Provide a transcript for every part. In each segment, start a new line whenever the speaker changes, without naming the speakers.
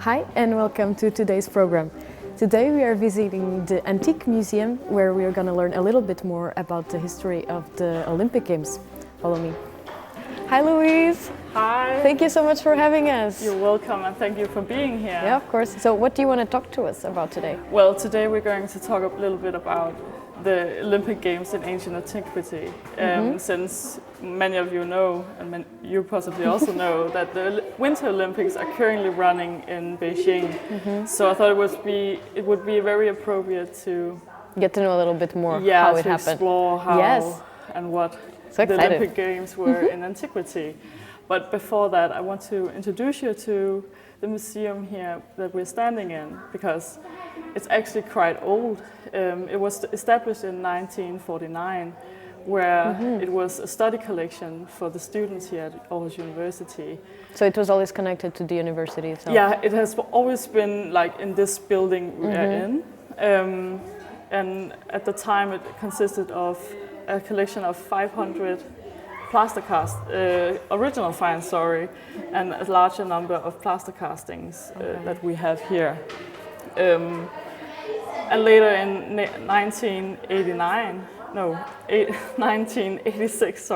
Hi and welcome to today's program. Today we are visiting the Antique Museum where we are going to learn a little bit more about the history of the Olympic Games. Follow me. Hi Louise!
Hi!
Thank you so much for having us.
You're welcome and thank you for being here.
Yeah, of course. So what do you want to talk to us about today?
Well, today we're going to talk a little bit about the Olympic Games in ancient antiquity. Since many of you know, and you possibly also know, that the Winter Olympics are currently running in Beijing. So I thought it would be very appropriate to
get to know a little bit more how it happened.
Explore how and what the Olympic Games were in antiquity. But before that, I want to introduce you to the museum here that we're standing in, because it's actually quite old. It was established in 1949, where it was a study collection for the students here at Aarhus University.
So it was always connected to the university itself?
Yeah, it has always been like in this building we are in. And at the time it consisted of a collection of 500 plaster cast, original finds, and a larger number of plaster castings that we have here. And later in 1986,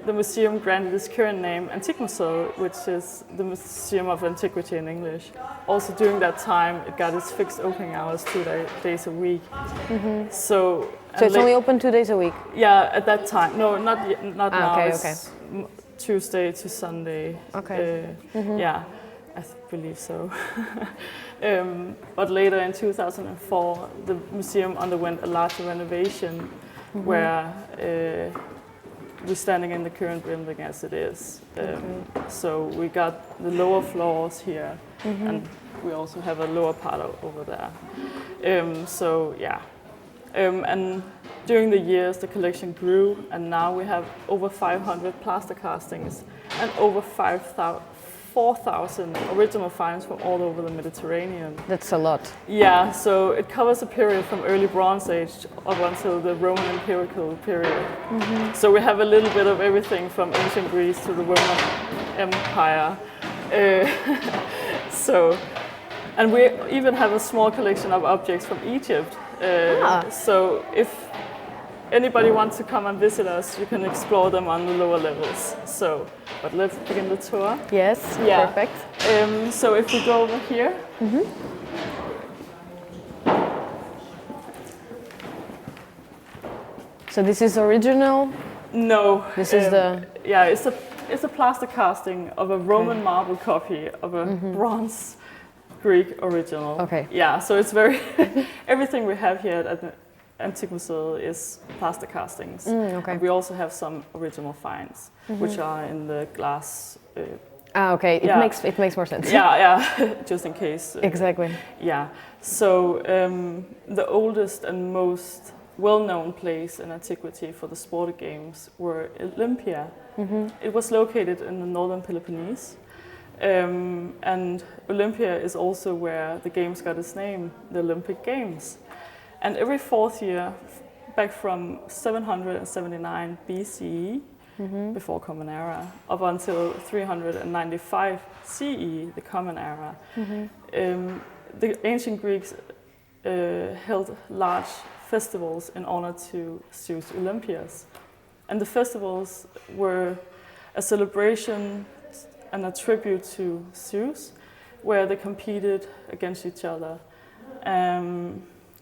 the museum granted its current name Antique Mosaik, which is the Museum of Antiquity in English. Also during that time, it got its fixed opening hours 2 days a week. So
it's only open 2 days a week?
Yeah, at that time. No, not now.
Okay,
it's Tuesday to Sunday.
Okay.
Yeah, I believe so. But later in 2004, the museum underwent a larger renovation where we're standing in the current building as it is. So we got the lower floors here, and we also have a lower part over there. And during the years, the collection grew, and now we have over 500 plaster castings and over 4,000 original finds from all over the Mediterranean.
That's a lot.
Yeah, so it covers a period from early Bronze Age up until the Roman Imperial period. So we have a little bit of everything from ancient Greece to the Roman Empire. And we even have a small collection of objects from Egypt. So if anybody wants to come and visit us, you can explore them on the lower levels. But let's begin the tour.
Yes, perfect.
So if we go over here.
So this is original?
No.
This is the...
Yeah, it's a plaster casting of a Roman marble copy of a bronze Greek original.
Okay.
Yeah, so it's very... everything we have here at the Antique Mosaik is plaster castings. And we also have some original finds, which are in the glass.
Okay, it makes more sense.
Yeah, just in case.
Exactly.
Yeah, so the oldest and most well-known place in antiquity for the sport games were Olympia. It was located in the northern Peloponnese. And Olympia is also where the games got its name, the Olympic Games. And every fourth year, back from 779 BCE, before Common Era, up until 395 CE, the Common Era, the ancient Greeks held large festivals in honor to Zeus Olympias. And the festivals were a celebration and a tribute to Zeus, where they competed against each other.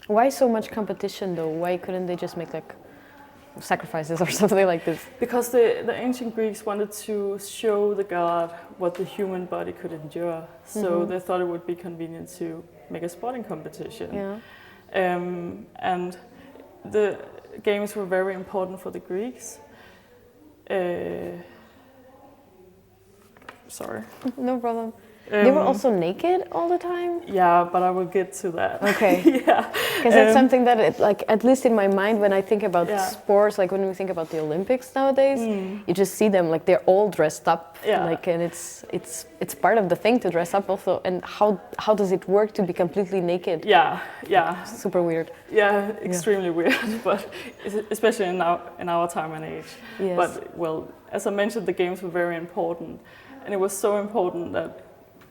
Why so much competition though? Why couldn't they just make like sacrifices or something like this?
Because the ancient Greeks wanted to show the god what the human body could endure. So they thought it would be convenient to make a sporting competition.
Yeah.
And the games were very important for the Greeks. Sorry.
No problem. They were also naked all the time?
Yeah, but I will get to that.
Okay.
Yeah.
Because that's something that, at least in my mind, when I think about sports, like when we think about the Olympics nowadays, you just see them, like they're all dressed up. Like, and it's part of the thing to dress up also. And how does it work to be completely naked?
Yeah.
Super weird.
Yeah, extremely weird, but especially in our time and age.
Yes.
But, well, as I mentioned, the games were very important. And it was so important that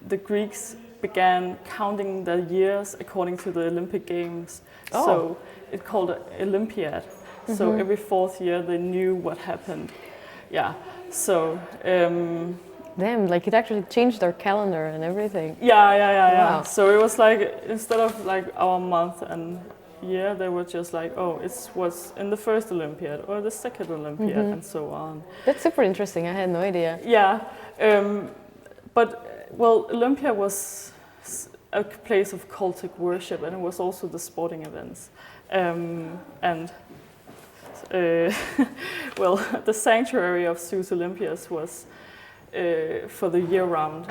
the Greeks began counting the years according to the Olympic Games.
Oh.
So it's called an Olympiad. So every 4th year they knew what happened. Yeah. So.
Damn, like it actually changed their calendar and everything.
Yeah.
Wow.
So it was like instead of like our month and year, they were just like, oh, it was in the first Olympiad or the second Olympiad and so on.
That's super interesting. I had no idea.
Yeah, but well, Olympia was a place of cultic worship, and it was also the sporting events, and well, the sanctuary of Zeus Olympius was for the year-round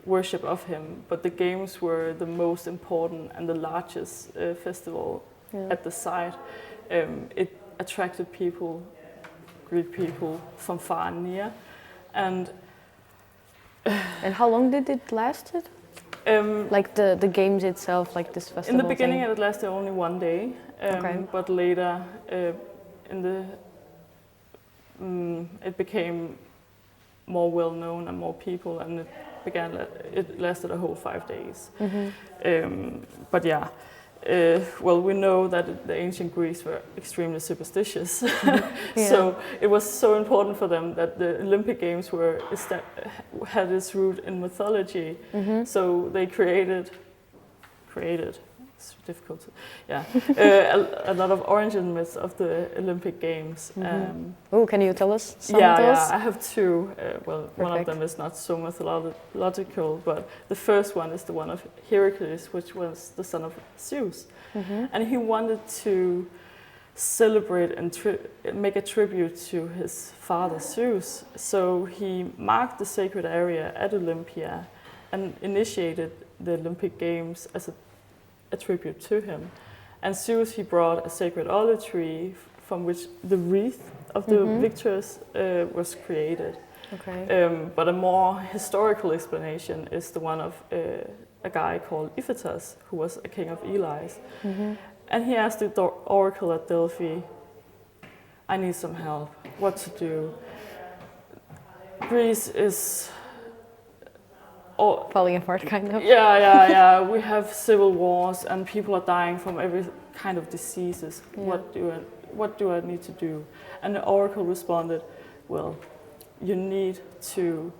worship of him, but the games were the most important and the largest festival at the site. It attracted people, Greek people from far and near, and
how long did it last? Like the games itself, like this festival.
In the beginning,
thing?
it lasted only 1 day, but later, in the it became more well known and more people, and it lasted a whole 5 days. But yeah, well, we know that the ancient Greeks were extremely superstitious, so it was so important for them that the Olympic Games had its root in mythology. So they created. It's difficult. A lot of origin myths of the Olympic Games.
Can you tell us some of those?
Yeah, I have two. Well, one of them is not so mythological, but the first one is the one of Heracles, which was the son of Zeus. And he wanted to celebrate and make a tribute to his father Zeus. So he marked the sacred area at Olympia and initiated the Olympic Games as a tribute to him. And Zeus, he brought a sacred olive tree from which the wreath of the victors was created. But a more historical explanation is the one of a guy called Iphitus, who was a king of Elis. And he asked the oracle at Delphi, I need some help, what to do. Greece is
falling apart, kind of.
Yeah. We have civil wars and people are dying from every kind of diseases. What do I need to do? And the oracle responded, well, you need to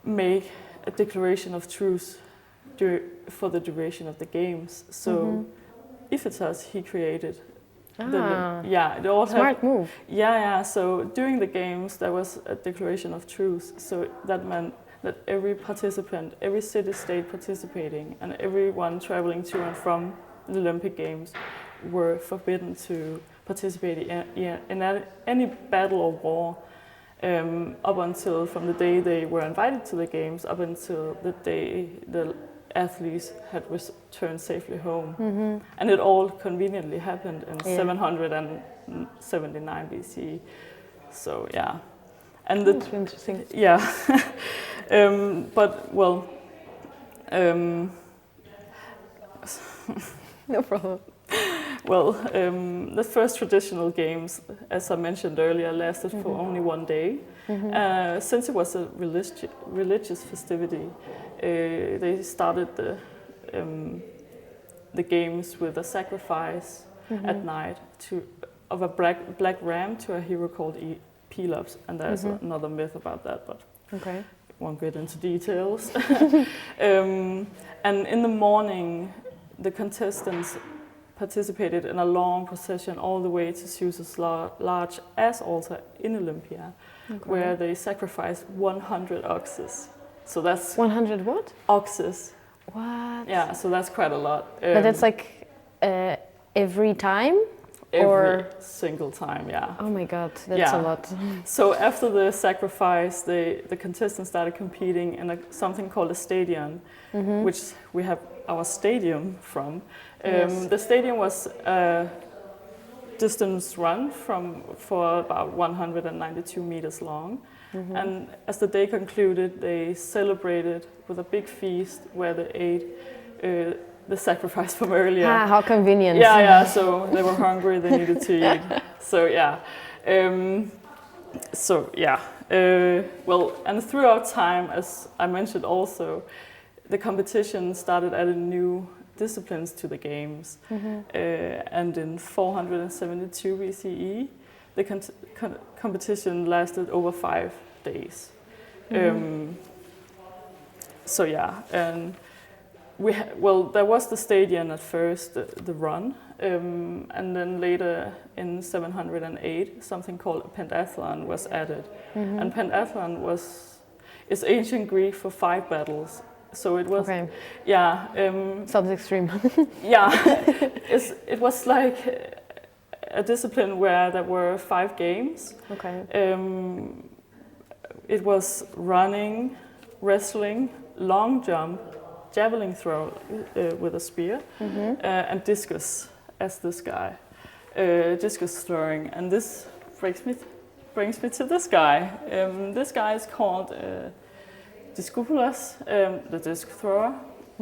make a declaration of truce for the duration of the games. So Iphitus, he created it all
smart move.
So during the games there was a declaration of truce. So that meant that every participant, every city-state participating, and everyone traveling to and from the Olympic Games were forbidden to participate in any battle or war up until from the day they were invited to the Games, up until the day the athletes had returned safely home. And it all conveniently happened in 779 BC. So yeah. And
that's interesting.
Yeah. But well,
no problem.
Well, the first traditional games, as I mentioned earlier, lasted for only 1 day. Since it was a religious festivity, they started the games with a sacrifice at night of a black ram to a hero called Pelops, and there's another myth about that, but won't get into details. And in the morning, the contestants participated in a long procession all the way to Zeus's large ass altar in Olympia, where they sacrificed 100 oxes. So that's
100 what?
Oxes.
What?
Yeah, so that's quite a lot.
But that's like every time?
Every single time, yeah.
Oh my God, that's a lot.
So after the sacrifice, the contestants started competing in something called a stadion, which we have our stadium from. The stadium was a distance run for about 192 meters long. And as the day concluded, they celebrated with a big feast where they ate the sacrifice from earlier.
How convenient.
Yeah, so they were hungry, they needed to eat. So yeah. So yeah, well, and throughout time, as I mentioned also, the competition started adding new disciplines to the games. And in 472 BCE, the competition lasted over 5 days. So yeah, and there was the stadium at first, the run, and then later in 708, something called a pentathlon was added. And pentathlon is ancient Greek for 5 battles. So it was,
sounds extreme.
It was like a discipline where there were 5 games. It was running, wrestling, long jump, javelin throw with a spear, and discus, as this guy, discus throwing. And this brings me to this guy. This guy is called Discipulus, the disc thrower,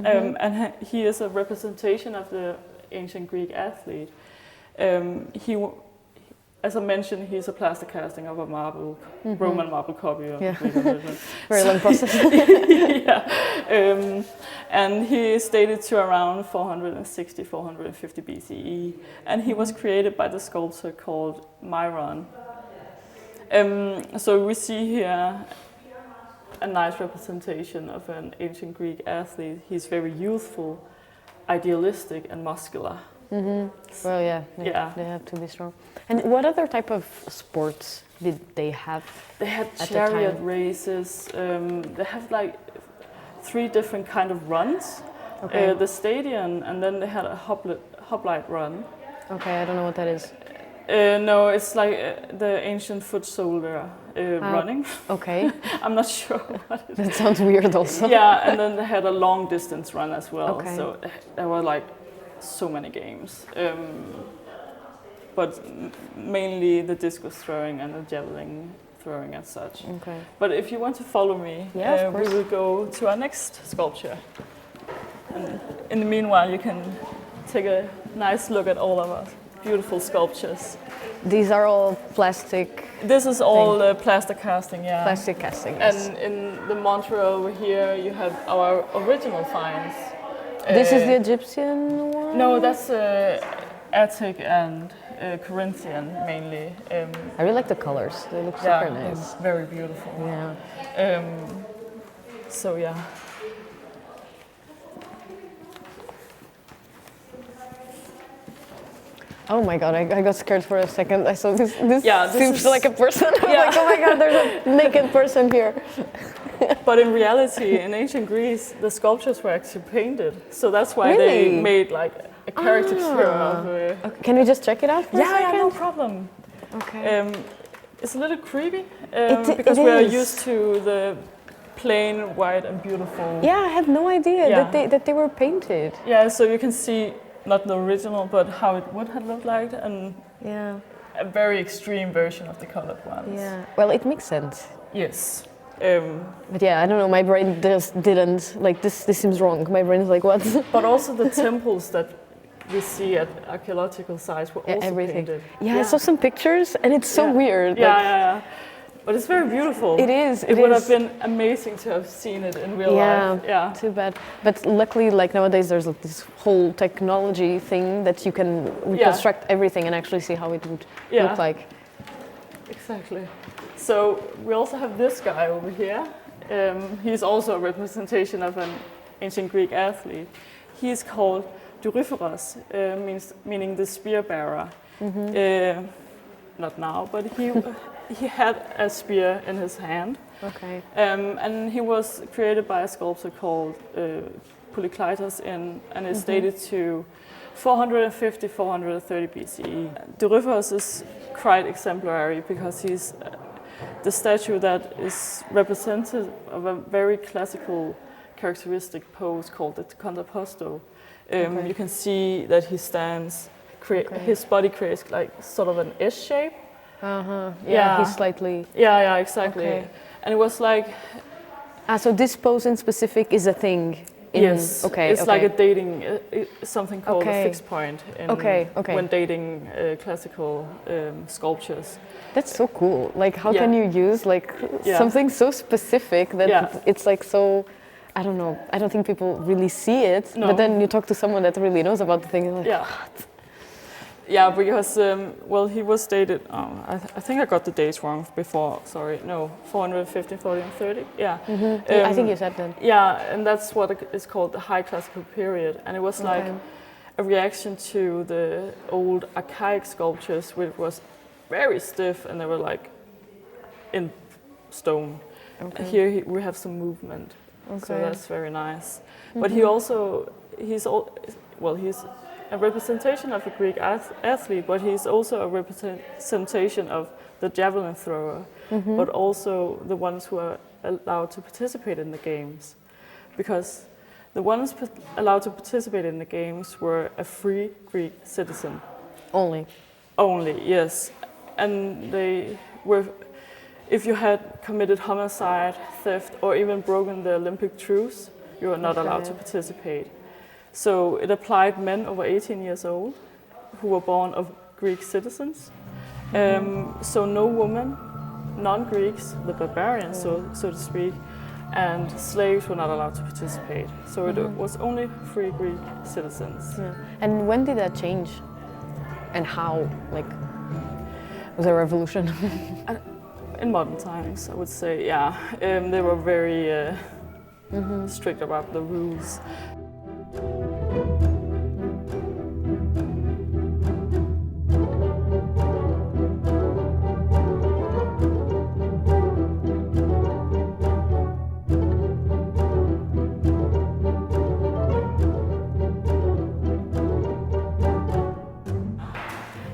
and he is a representation of the ancient Greek athlete. As I mentioned, he's a plaster casting of a Roman marble copy of
Very long process.
And he is dated to around 460, 450 BCE, and he was created by the sculptor called Myron. So we see here a nice representation of an ancient Greek athlete. He's very youthful, idealistic, and muscular.
Well, they have to be strong. And what other type of sports did they have?
They had chariot races. They have like 3 different kind of runs. The stadium, and then they had a hoplite run.
Okay, I don't know what that is.
No, it's like the ancient foot soldier running.
Okay.
I'm not sure what it is.
That sounds weird also.
Yeah, and then they had a long distance run as well. So there were like so many games. But mainly the discus throwing and the javelin throwing as such. But if you want to follow me, we will go to our next sculpture. And in the meanwhile, you can take a nice look at all of our beautiful sculptures.
These are all plastic.
This is all plaster casting, yeah.
Plastic casting, yes.
And in the montre over here, you have our original finds.
This is the Egyptian one?
No, that's Attic and Corinthian mainly.
I really like the colors. They look super nice.
Very beautiful.
Yeah.
So yeah.
Oh my god, I got scared for a second. I saw this
this
seems like a person. I was like, oh my god, there's a naked person here.
But in reality, in ancient Greece, the sculptures were actually painted. So that's why they made like a caricature of it.
Okay. Can we just check it out for a second?
Yeah, no problem.
Okay.
It's a little creepy because we are used to the plain, white and beautiful.
Yeah, I had no idea that they were painted.
Yeah, so you can see not the original, but how it would have looked like, and a very extreme version of the colored ones.
Yeah, well, it makes sense.
Yes.
But yeah, I don't know, my brain just didn't, like, this seems wrong. My brain is like, what?
But also the temples that we see at archaeological sites were also painted.
Yeah, I saw some pictures, and it's so weird.
Yeah. But it's very beautiful.
It is.
It would have been amazing to have seen it in real life. Yeah.
Too bad. But luckily, like nowadays, there's like this whole technology thing that you can reconstruct everything and actually see how it would look like.
Exactly. So we also have this guy over here. He's also a representation of an ancient Greek athlete. He's called Doryphoros, meaning the spear bearer. Not now, but he had a spear in his hand.
Okay.
And he was created by a sculptor called Polykleitos and is dated to 450, 430 BCE. Doryphoros is quite exemplary because he's the statue that is representative of a very classical characteristic pose called the contrapposto. You can see that he stands, his body creates like sort of an S shape.
He's slightly...
Yeah, exactly. Okay. And it was like...
so this pose in specific is a thing?
Yes. Okay. It's like a dating, something called a fixed point in when dating classical sculptures.
That's so cool. Like, how can you use like something so specific that it's like so? I don't know. I don't think people really see it. No. But then you talk to someone that really knows about the thing. Like, what?
Yeah, because well, he was dated. I think I got the dates wrong before. Sorry, no, 450, 40, and 30. Yeah,
I think you said that.
Yeah, and that's what is called the High Classical period, and it was like a reaction to the old archaic sculptures, which was very stiff, and they were like in stone. Okay. Here we have some movement, so that's very nice. But he's a representation of a Greek athlete, but he's also a representation of the javelin thrower, but also the ones who are allowed to participate in the games. Because the ones allowed to participate in the games were a free Greek citizen.
Only?
Only, yes. And they were, if you had committed homicide, theft, or even broken the Olympic truce, you were not allowed to participate. So it applied men over 18 years old who were born of Greek citizens. So no women, non-Greeks, the barbarians, so to speak, and slaves were not allowed to participate. So it was only free Greek citizens.
Yeah. And when did that change? And how? Like, was there a revolution?
In modern times, I would say, yeah. They were very strict about the rules.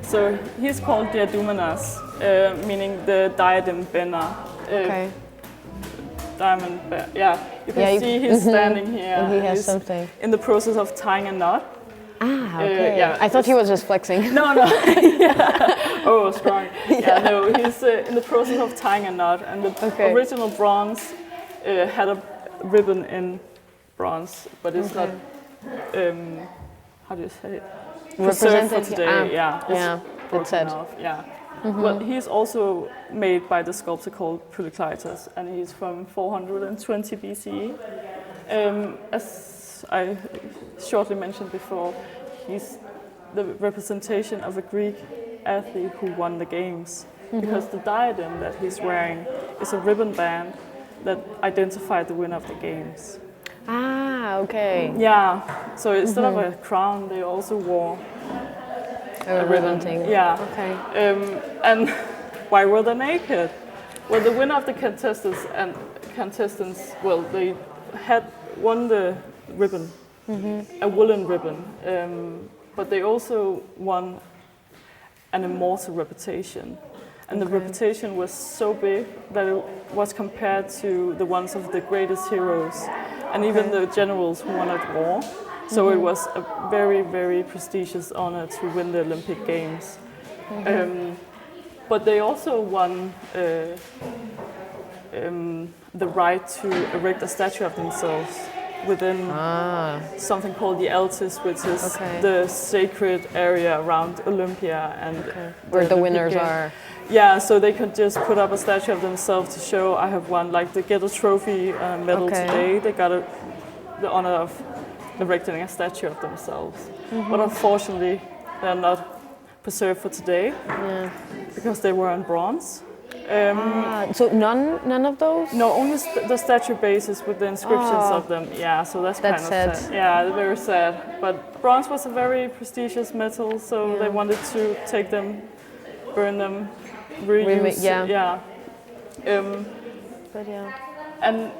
So he's called Diadumenas, meaning the diadem bearer. Diamond bear. Yeah, you can see he's standing here.
And he has something.
In the process of tying a knot.
Ah, okay. I thought he was just flexing.
No. Oh, strong. Yeah, no, he's in the process of tying a knot, and the original bronze had a ribbon in bronze, but it's not. How do you say it? Preserved for today.
That's it.
Yeah. Well, he's also made by the sculptor called Polykleitos, and he's from 420 BCE. As I shortly mentioned before, he's the representation of a Greek athlete who won the games, because the diadem that he's wearing is a ribbon band that identified the winner of the games.
Ah, okay.
Yeah, so instead of a crown, they also wore
a ribbon thing.
Yeah.
Okay.
And why were they naked? Well, the winner of the contestants, well, they had won the ribbon, a woolen ribbon, but they also won an immortal reputation. And the reputation was so big that it was compared to the ones of the greatest heroes and even the generals who won at war. So it was a very, very prestigious honor to win the Olympic Games. But they also won the right to erect a statue of themselves within something called the Altis, which is the sacred area around Olympia and
where the winners are.
Yeah, so they could just put up a statue of themselves to show I have won. Like they get a trophy medal today, they got the honor of erecting a statue of themselves. But unfortunately, they're not preserved for today because they were in bronze.
So none of those?
No, only the statue bases with the inscriptions of them. Yeah, so that's kind of sad. Yeah, very sad. But bronze was a very prestigious metal, so they wanted to take them, burn them, reuse. And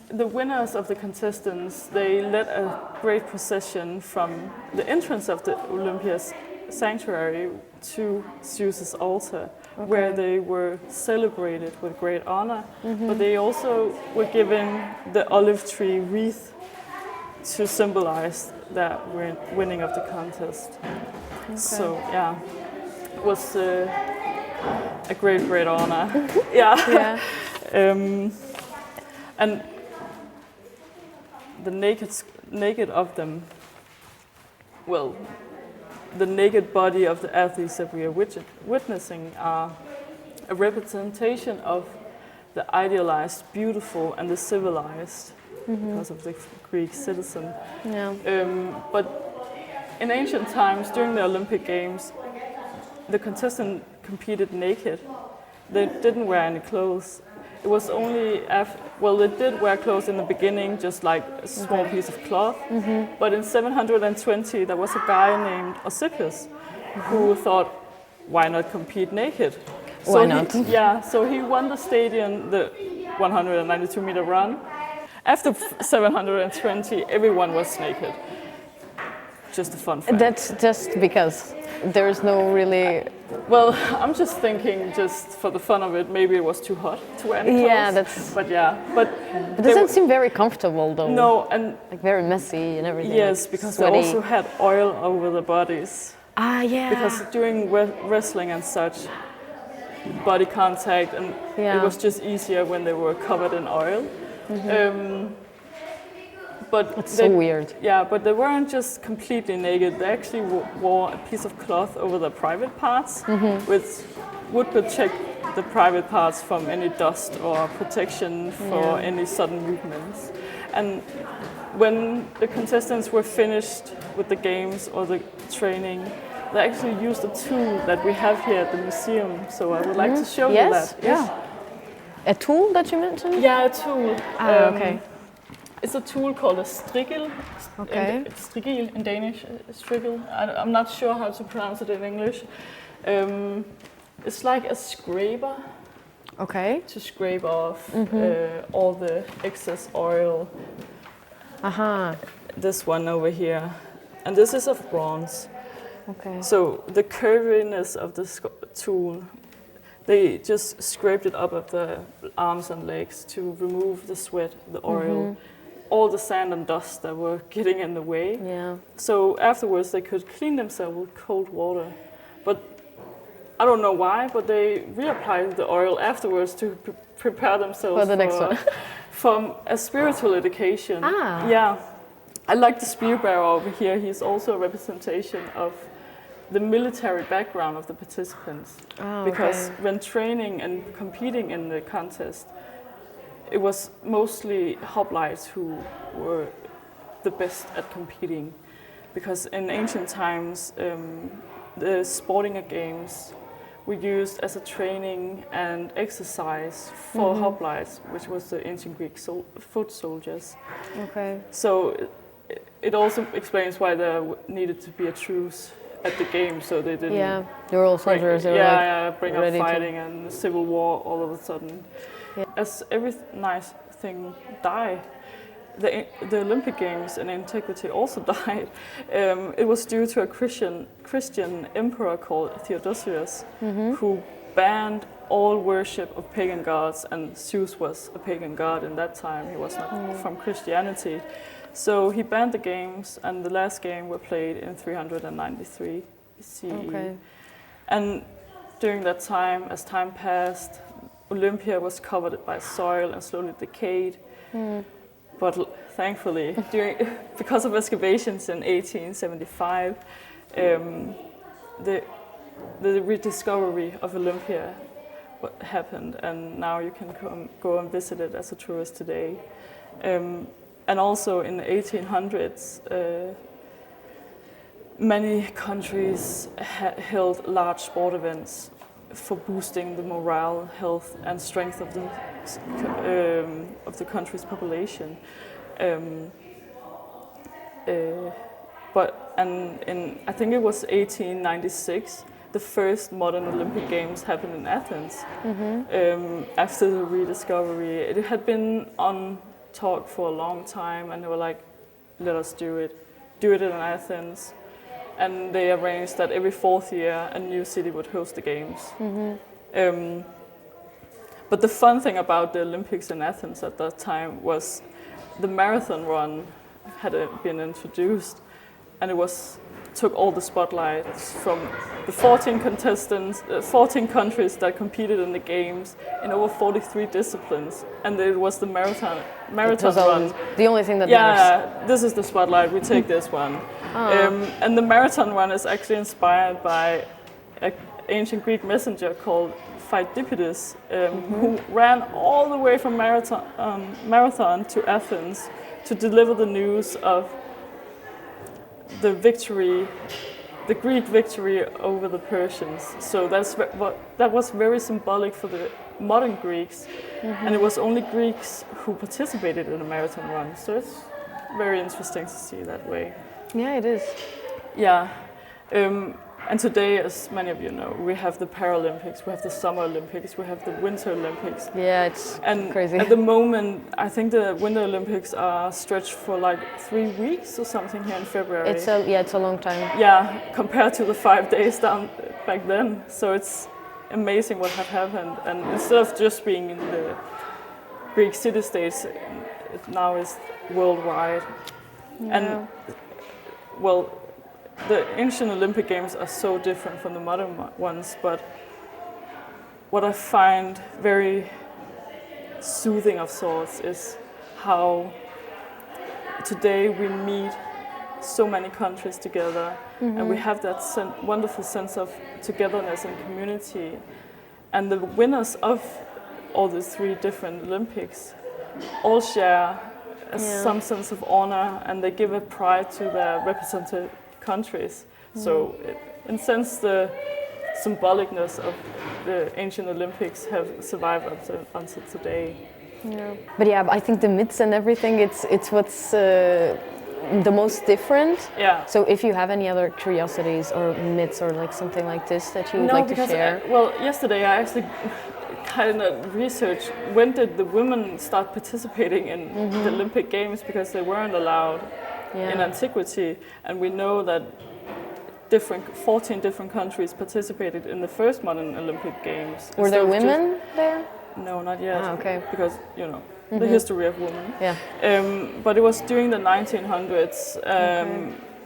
the winners of the contestants, they led a great procession from the entrance of the Olympia's sanctuary to Zeus's altar, where they were celebrated with great honor, but they also were given the olive tree wreath to symbolize that winning of the contest. So yeah, it was a great honor. And the naked of them, well, the naked body of the athletes that we are witnessing are a representation of the idealized, beautiful, and the civilized, because of the Greek citizen.
Yeah.
But in ancient times, during the Olympic Games, the contestants competed naked. They didn't wear any clothes. It was only they did wear clothes in the beginning, just like a small piece of cloth. But in 720, there was a guy named Usippus who thought, why not compete naked?
Why not?
So he won the stadium, the 192-meter run. After 720, everyone was naked. Just a fun fact.
That's just because there's no really...
Well, I'm just thinking, just for the fun of it, maybe it was too hot to wear any clothes.
Yeah, that's...
But
it doesn't seem very comfortable, though.
No, and...
like very messy and everything.
Yes,
like
because
sweaty.
they also had oil over their bodies.
Ah, yeah.
Because during wrestling and such, body contact, and it was just easier when they were covered in oil. But
it's so weird.
Yeah, but they weren't just completely naked. They actually wore a piece of cloth over their private parts, which would protect the private parts from any dust or protection for any sudden movements. And when the contestants were finished with the games or the training, they actually used a tool that we have here at the museum. So I would like to show you that.
Yeah. A tool that you mentioned?
Yeah, a tool.
Okay.
It's a tool called a strigil.
Okay.
Strigil in Danish. Strigil. I'm not sure how to pronounce it in English. It's like a scraper.
Okay.
To scrape off all the excess oil. This one over here. And this is of bronze.
Okay.
So the curviness of the tool, they just scraped it up of the arms and legs to remove the sweat, the oil, all the sand and dust that were getting in the way.
Yeah.
So afterwards they could clean themselves with cold water. But I don't know why, but they reapplied the oil afterwards to prepare themselves
for the next one.
From a spiritual education.
Ah.
Yeah. I like the spear bearer over here. He's also a representation of the military background of the participants. Because when training and competing in the contest, it was mostly hoplites who were the best at competing. Because in ancient times, the sporting games were used as a training and exercise for hoplites, which was the ancient Greek foot soldiers.
Okay.
So it also explains why there needed to be a truce at the game, so they didn't.
Yeah, they were all soldiers. They were
bring up fighting and civil war all of a sudden. Yeah. As every nice thing died, the Olympic Games in antiquity also died. It was due to a Christian emperor called Theodosius, who banned all worship of pagan gods, and Zeus was a pagan god in that time. He was not from Christianity. So he banned the games, and the last game were played in 393 CE.
Okay.
And during that time, as time passed, Olympia was covered by soil and slowly decayed. But thankfully, because of excavations in 1875, the rediscovery of Olympia happened, and now you can go and visit it as a tourist today. And also in the 1800s, many countries held large sport events for boosting the morale, health, and strength of the country's population. I think it was 1896, the first modern Olympic Games happened in Athens. After the rediscovery, it had been on talk for a long time, and they were like, let us do it in Athens. And they arranged that every 4th year a new city would host the games. But the fun thing about the Olympics in Athens at that time was the marathon run had been introduced, and it was took all the spotlights from the 14 contestants, 14 countries that competed in the games in over 43 disciplines, and it was the marathon run.
The only thing that matters.
Yeah, this is the spotlight. We take this one, and the marathon run is actually inspired by an ancient Greek messenger called Pheidippides, who ran all the way from Marathon to Athens to deliver the news of the victory, the Greek victory over the Persians. So that was very symbolic for the modern Greeks, and it was only Greeks who participated in a marathon run. So it's very interesting to see that way.
Yeah, it is.
Yeah. And today, as many of you know, we have the Paralympics, we have the Summer Olympics, we have the Winter Olympics.
Yeah, it's crazy.
At the moment, I think the Winter Olympics are stretched for like 3 weeks or something here in February.
It's a long time.
Yeah, compared to the 5 days down back then. So it's amazing what had happened. And instead of just being in the Greek city-states, it now is worldwide.
Yeah.
And well, the ancient Olympic Games are so different from the modern ones, but what I find very soothing of sorts is how today we meet so many countries together, and we have that wonderful sense of togetherness and community. And the winners of all the 3 different Olympics all share some sense of honor, and they give a pride to their represented countries. So in a sense, the symbolicness of the ancient Olympics have survived until today.
Yeah. But yeah, I think the myths and everything, it's what's the most different.
Yeah.
So if you have any other curiosities or myths or like something like this that you would like to share?
Well, yesterday I actually kind of researched when did the women start participating in the Olympic Games, because they weren't allowed in antiquity, and we know that 14 different countries participated in the first modern Olympic Games.
Were there women there?
No, not yet.
Ah, okay.
Because, you know, the history of women.
Yeah.
But it was during the 1900s,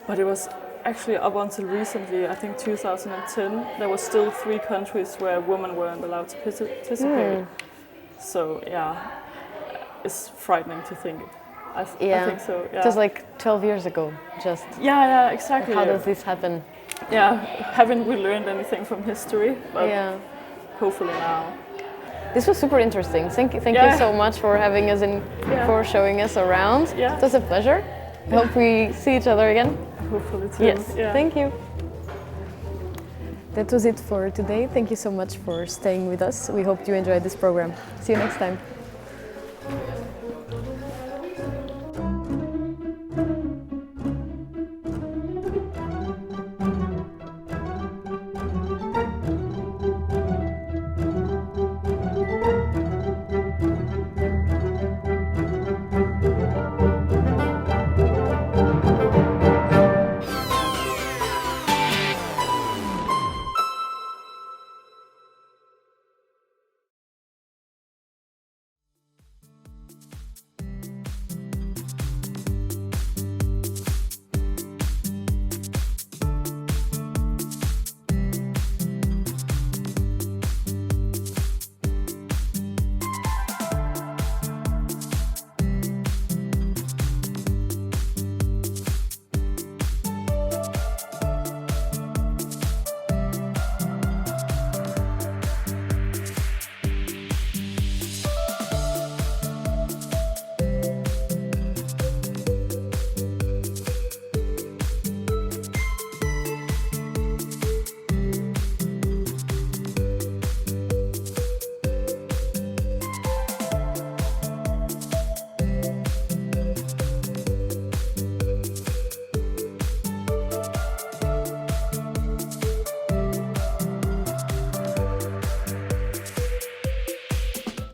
but it was actually up until recently, I think 2010, there were still 3 countries where women weren't allowed to participate. So, yeah, it's frightening to think. I think so, yeah.
Just like 12 years ago, just.
Yeah, exactly.
How does this happen?
Yeah, haven't we learned anything from history? But hopefully now.
This was super interesting. Thank you so much for having us in, for showing us around.
Yeah.
It was a pleasure. I hope we see each other again.
Hopefully too.
Yes, thank you. That was it for today. Thank you so much for staying with us. We hope you enjoyed this program. See you next time.